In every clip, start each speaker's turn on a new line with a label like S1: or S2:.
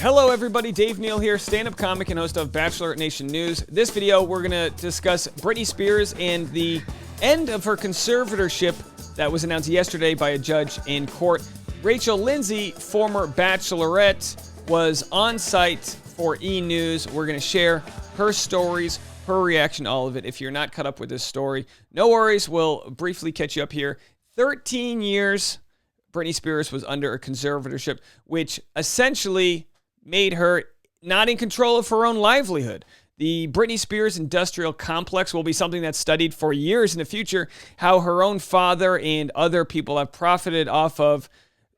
S1: Hello everybody, Dave Neal here, stand-up comic and host of Bachelor Nation News. This video, we're going to discuss Britney Spears and the end of her conservatorship that was announced yesterday by a judge in court. Rachel Lindsay, former Bachelorette, was on site for E! News. We're going to share her stories, her reaction, all of it. If you're not caught up with this story, no worries, we'll briefly catch you up here. 13 years Britney Spears was under a conservatorship, which essentially made her not in control of her own livelihood. The Britney Spears industrial complex will be something that's studied for years in the future, how her own father and other people have profited off of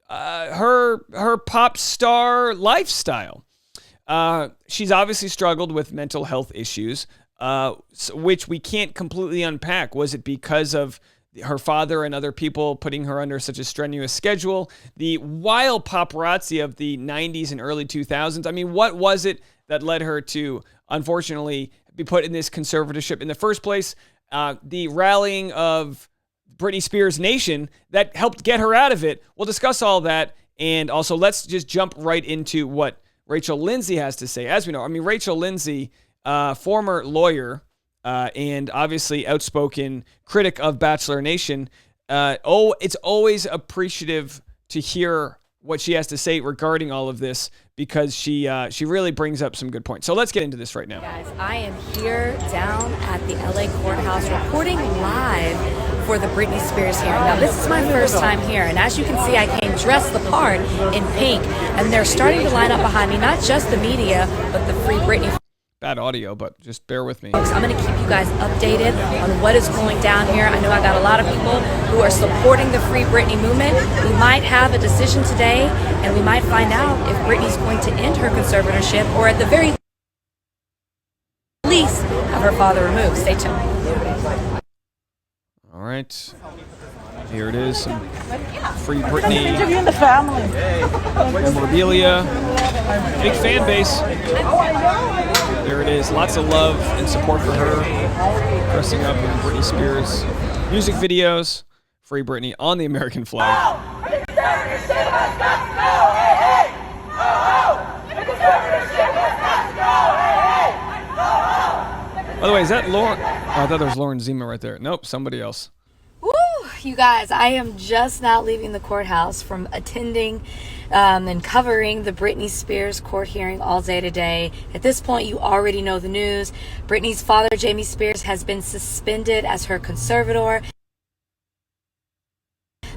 S1: her pop star lifestyle. She's obviously struggled with mental health issues, which we can't completely unpack. Was it because of her father and other people putting her under such a strenuous schedule? The wild paparazzi of the 90s and early 2000s. I mean, what was it that led her to, unfortunately, be put in this conservatorship in the first place? The rallying of Britney Spears Nation that helped get her out of it. We'll discuss all that. And also, let's just jump right into what Rachel Lindsay has to say. As we know, I mean, Rachel Lindsay, former lawyer, and obviously outspoken critic of Bachelor Nation. It's always appreciative to hear what she has to say regarding all of this, because she really brings up some good points. So let's get into this right now.
S2: Guys, I am here down at the LA courthouse reporting live for the Britney Spears hearing. Now, this is my first time here, and as you can see, I came dressed the part in pink, and they're starting to line up behind me, not just the media, but the Free Britney.
S1: Bad audio, but just bear with me.
S2: I'm going to keep you guys updated on what is going down here. I know I got a lot of people who are supporting the Free Britney movement. We might have a decision today, and we might find out if Britney's going to end her conservatorship, or at the very least have her father removed. Stay tuned.
S1: All right. Here it is. Some Free Britney
S3: Interviewing the family.
S1: memorabilia. Big fan base. There it is. Lots of love and support for her. Dressing up in Britney Spears music videos. Free Britney on the American flag. By the way, is that Lauren? Oh, I thought there was Lauren Zima right there. Nope, somebody else.
S2: You guys, I am just now leaving the courthouse from attending and covering the Britney Spears court hearing all day today. At this point, you already know the news. Britney's father, Jamie Spears, has been suspended as her conservator.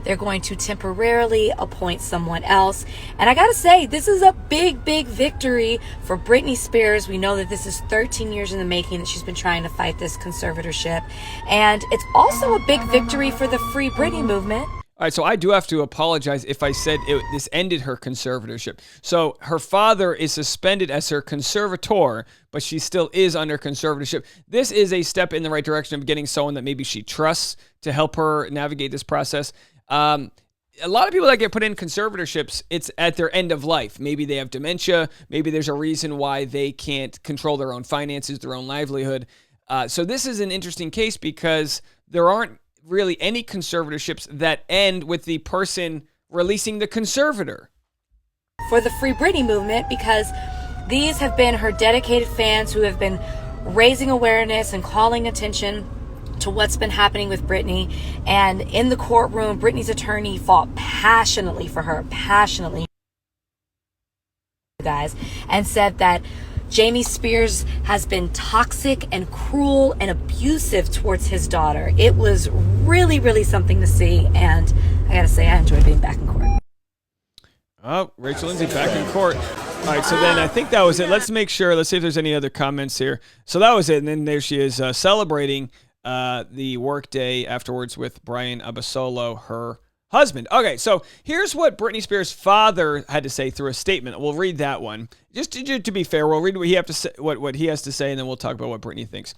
S2: They're going to temporarily appoint someone else. And I gotta say, this is a big, big victory for Britney Spears. We know that this is 13 years in the making that she's been trying to fight this conservatorship. And it's also a big victory for the Free Britney movement.
S1: All right, so I do have to apologize if I said this ended her conservatorship. So her father is suspended as her conservator, but she still is under conservatorship. This is a step in the right direction of getting someone that maybe she trusts to help her navigate this process. A lot of people that get put in conservatorships, it's at their end of life. Maybe they have dementia. Maybe there's a reason why they can't control their own finances, their own livelihood. So this is an interesting case because there aren't really any conservatorships that end with the person releasing the conservator.
S2: For the Free Britney movement, because these have been her dedicated fans who have been raising awareness and calling attention to what's been happening with Britney. And in the courtroom, Britney's attorney fought passionately for her, guys, and said that Jamie Spears has been toxic and cruel and abusive towards his daughter. It was really, really something to see, and I gotta say, I enjoyed being back in court.
S1: Oh, Rachel Lindsay back in court. All right, so then I think that was it. Let's make sure. Let's see if there's any other comments here. So that was it, and then there she is celebrating the workday afterwards with Brian Abasolo, her husband. Okay, so here's what Britney Spears' father had to say through a statement. We'll read that one. Just to be fair, we'll read what he has to say, and then we'll talk about what Britney thinks.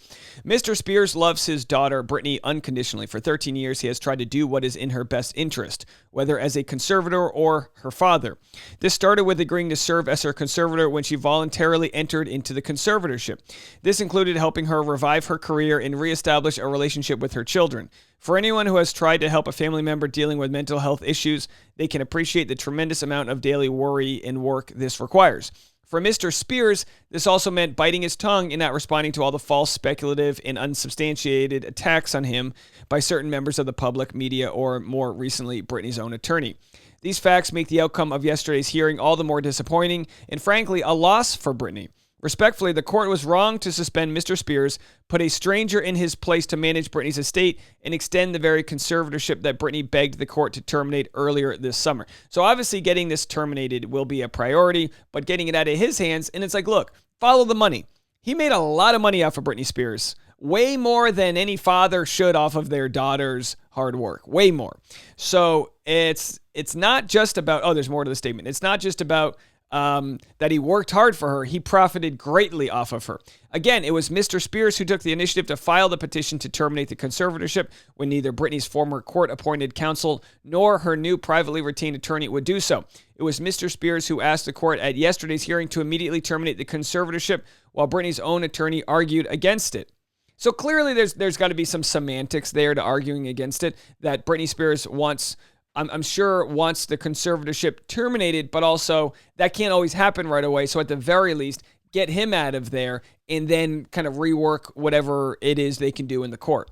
S1: Mr. Spears loves his daughter, Britney, unconditionally. For 13 years, he has tried to do what is in her best interest, whether as a conservator or her father. This started with agreeing to serve as her conservator when she voluntarily entered into the conservatorship. This included helping her revive her career and reestablish a relationship with her children. For anyone who has tried to help a family member dealing with mental health issues, they can appreciate the tremendous amount of daily worry and work this requires. For Mr. Spears, this also meant biting his tongue and not responding to all the false, speculative, and unsubstantiated attacks on him by certain members of the public, media, or more recently, Britney's own attorney. These facts make the outcome of yesterday's hearing all the more disappointing and, frankly, a loss for Britney. Respectfully, the court was wrong to suspend Mr. Spears, put a stranger in his place to manage Britney's estate, and extend the very conservatorship that Britney begged the court to terminate earlier this summer. So obviously getting this terminated will be a priority, but getting it out of his hands, and it's like, look, follow the money. He made a lot of money off of Britney Spears. Way more than any father should off of their daughter's hard work. Way more. So it's not just about, there's more to the statement. It's not just about that he worked hard for her. He profited greatly off of her. Again, it was Mr. Spears who took the initiative to file the petition to terminate the conservatorship when neither Britney's former court-appointed counsel nor her new privately retained attorney would do so. It was Mr. Spears who asked the court at yesterday's hearing to immediately terminate the conservatorship while Britney's own attorney argued against it. So clearly there's got to be some semantics there to arguing against it, that Britney Spears wants the conservatorship terminated, but also that can't always happen right away. So at the very least, get him out of there and then kind of rework whatever it is they can do in the court.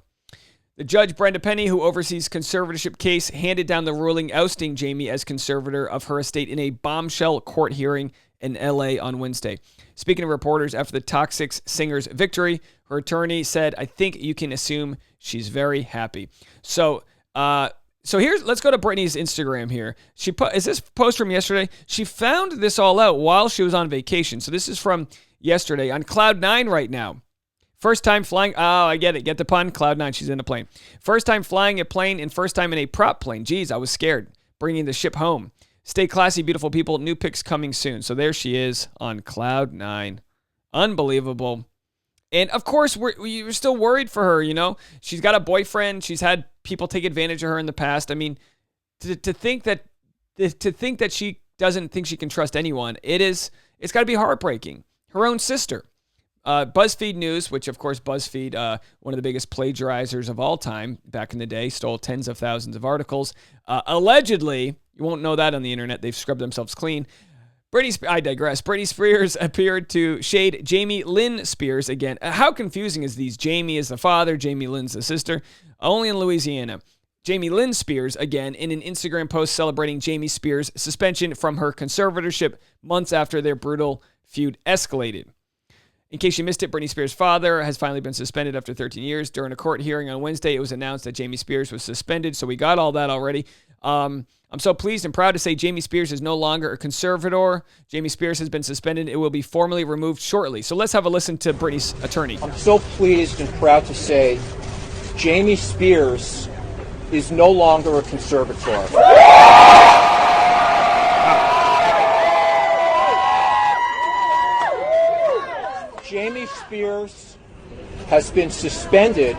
S1: The judge, Brenda Penny, who oversees conservatorship case, handed down the ruling ousting Jamie as conservator of her estate in a bombshell court hearing in L.A. on Wednesday. Speaking to reporters after the Toxic singer's victory, her attorney said, "I think you can assume she's very happy." So let's go to Britney's Instagram here. Is this post from yesterday? She found this all out while she was on vacation. So this is from yesterday on Cloud 9 right now. First time flying. Oh, I get it. Get the pun? Cloud 9. She's in a plane. First time flying a plane and first time in a prop plane. Geez, I was scared. Bringing the ship home. Stay classy, beautiful people. New pics coming soon. So there she is on Cloud 9. Unbelievable. And of course, we're still worried for her, you know. She's got a boyfriend. She's had people take advantage of her in the past. I mean, to think that she doesn't think she can trust anyone, it's got to be heartbreaking. Her own sister. BuzzFeed News, which of course BuzzFeed, one of the biggest plagiarizers of all time back in the day, stole tens of thousands of articles. Allegedly, you won't know that on the internet. They've scrubbed themselves clean. I digress. Britney Spears appeared to shade Jamie Lynn Spears again. How confusing is these? Jamie is the father, Jamie Lynn's the sister. Only in Louisiana. Jamie Lynn Spears, again, in an Instagram post celebrating Jamie Spears' suspension from her conservatorship months after their brutal feud escalated. In case you missed it, Britney Spears' father has finally been suspended after 13 years. During a court hearing on Wednesday, it was announced that Jamie Spears was suspended, so we got all that already. I'm so pleased and proud to say Jamie Spears is no longer a conservator. Jamie Spears has been suspended. It will be formally removed shortly. So let's have a listen to Britney's attorney.
S3: I'm so pleased and proud to say Jamie Spears is no longer a conservator. Jamie Spears has been suspended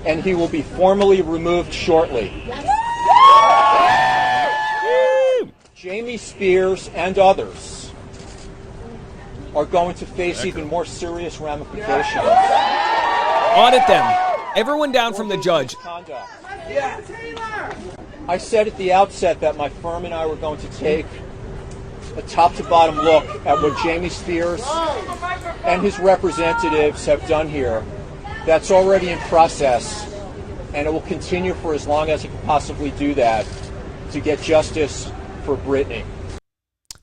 S3: and he will be formally removed shortly. Jamie Spears and others are going to face even more serious ramifications.
S1: Audit them. Everyone down from the judge.
S3: I said at the outset that my firm and I were going to take a top-to-bottom look at what Jamie Spears and his representatives have done here. That's already in process, and it will continue for as long as it can possibly do that to get justice for Britney.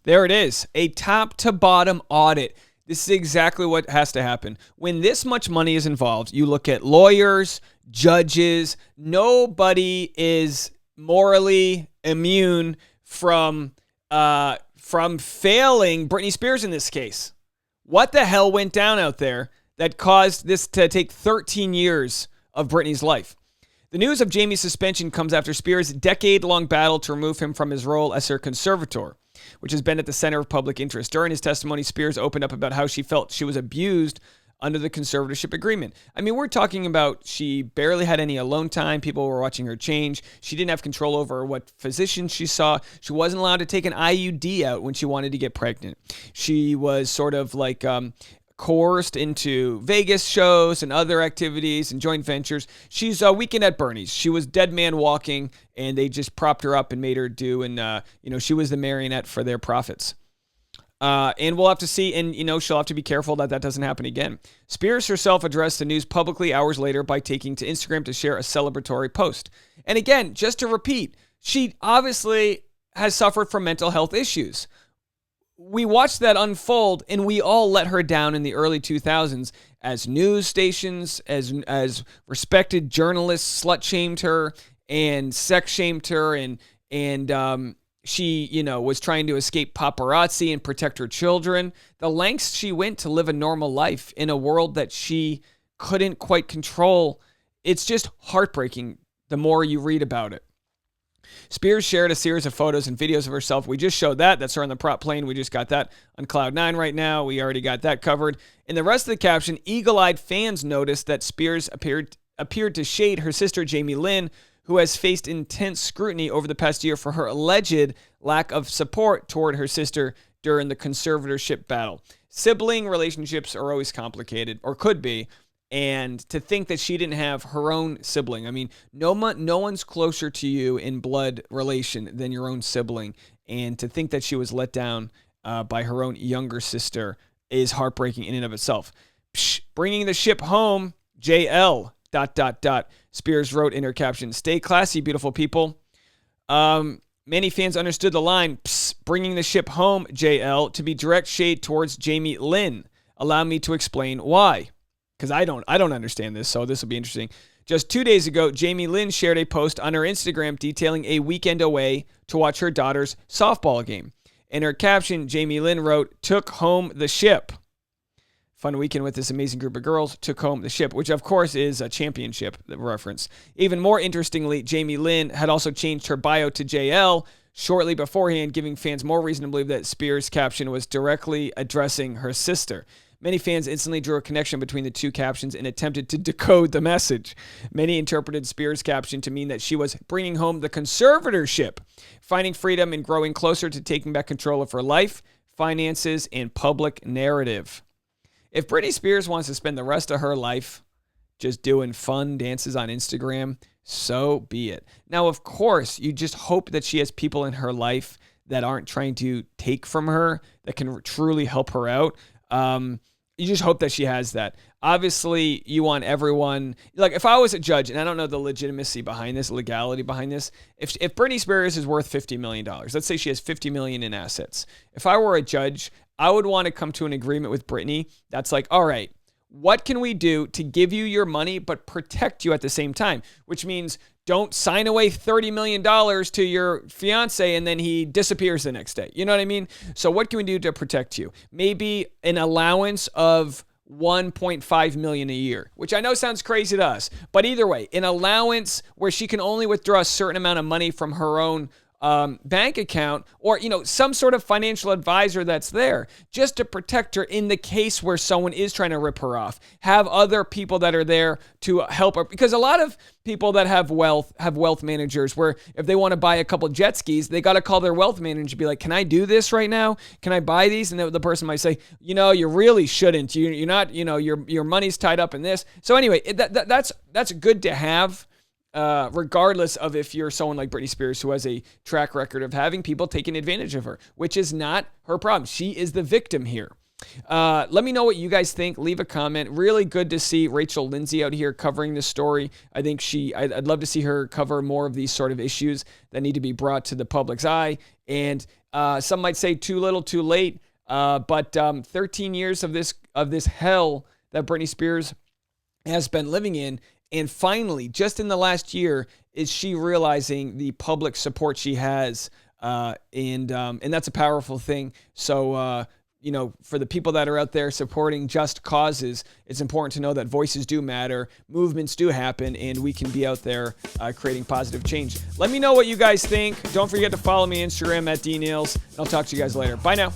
S1: There it is. A top-to-bottom audit. This is exactly what has to happen. When this much money is involved, you look at lawyers, judges. Nobody is morally immune from failing Britney Spears in this case. What the hell went down out there that caused this to take 13 years of Britney's life? The news of Jamie's suspension comes after Spears' decade-long battle to remove him from his role as her conservator, which has been at the center of public interest. During his testimony, Spears opened up about how she felt she was abused under the conservatorship agreement. I mean, we're talking about she barely had any alone time. People were watching her change. She didn't have control over what physician she saw. She wasn't allowed to take an IUD out when she wanted to get pregnant. She was sort of like coerced into Vegas shows and other activities and joint ventures. She's a Weekend at Bernie's. She was dead man walking, and they just propped her up and made her do, and she was the marionette for their profits. And we'll have to see, and she'll have to be careful that doesn't happen again. Spears herself addressed the news publicly hours later by taking to Instagram to share a celebratory post. And again, just to repeat, she obviously has suffered from mental health issues. We watched that unfold, and we all let her down in the early 2000s as news stations, as respected journalists slut-shamed her and sex-shamed her, and she, was trying to escape paparazzi and protect her children. The lengths she went to live a normal life in a world that she couldn't quite control. It's just heartbreaking the more you read about it. Spears shared a series of photos and videos of herself. We just showed that. That's her on the prop plane. We just got that on Cloud 9 right now. We already got that covered. In the rest of the caption, eagle-eyed fans noticed that Spears appeared to shade her sister, Jamie Lynn, who has faced intense scrutiny over the past year for her alleged lack of support toward her sister during the conservatorship battle. Sibling relationships are always complicated, or could be, and to think that she didn't have her own sibling. I mean, no one's closer to you in blood relation than your own sibling, and to think that she was let down by her own younger sister is heartbreaking in and of itself. Bringing the ship home, JL... ... Spears wrote in her caption, "Stay classy, beautiful people." Many fans understood the line, bringing the ship home, JL, to be direct shade towards Jamie Lynn. Allow me to explain why. Because I don't understand this, so this will be interesting. Just 2 days ago, Jamie Lynn shared a post on her Instagram detailing a weekend away to watch her daughter's softball game. In her caption, Jamie Lynn wrote, "Took home the ship. Fun weekend with this amazing group of girls, took home the ship," which of course is a championship reference. Even more interestingly, Jamie Lynn had also changed her bio to JL shortly beforehand, giving fans more reason to believe that Spears' caption was directly addressing her sister. Many fans instantly drew a connection between the two captions and attempted to decode the message. Many interpreted Spears' caption to mean that she was bringing home the conservatorship, finding freedom and growing closer to taking back control of her life, finances, and public narrative. If Britney Spears wants to spend the rest of her life just doing fun dances on Instagram, so be it. Now, of course, you just hope that she has people in her life that aren't trying to take from her, that can truly help her out. You just hope that she has that. Obviously, you want everyone... Like, if I was a judge, and I don't know the legitimacy behind this, legality behind this, if Britney Spears is worth $50 million, let's say she has $50 million in assets. If I were a judge, I would want to come to an agreement with Britney that's like, all right, what can we do to give you your money but protect you at the same time? Which means don't sign away $30 million to your fiance and then he disappears the next day. You know what I mean? So what can we do to protect you? Maybe an allowance of $1.5 million a year, which I know sounds crazy to us, but either way, an allowance where she can only withdraw a certain amount of money from her own bank account, or some sort of financial advisor that's there just to protect her in the case where someone is trying to rip her off. Have other people that are there to help her, because a lot of people that have wealth managers where if they want to buy a couple jet skis, they got to call their wealth manager and be like, "Can I do this right now? Can I buy these?" And the person might say, "You really shouldn't. You're not. Your money's tied up in this." So anyway, that's good to have. Regardless of if you're someone like Britney Spears who has a track record of having people taking advantage of her, which is not her problem. She is the victim here. Let me know what you guys think. Leave a comment. Really good to see Rachel Lindsay out here covering this story. I think I'd love to see her cover more of these sort of issues that need to be brought to the public's eye. And some might say too little, too late. But 13 years of this hell that Britney Spears has been living in. And finally, just in the last year, is she realizing the public support she has, and that's a powerful thing. So you know, for the people that are out there supporting just causes, it's important to know that voices do matter, movements do happen, and we can be out there creating positive change. Let me know what you guys think. Don't forget to follow me on Instagram at DNeals. I'll talk to you guys later. Bye now.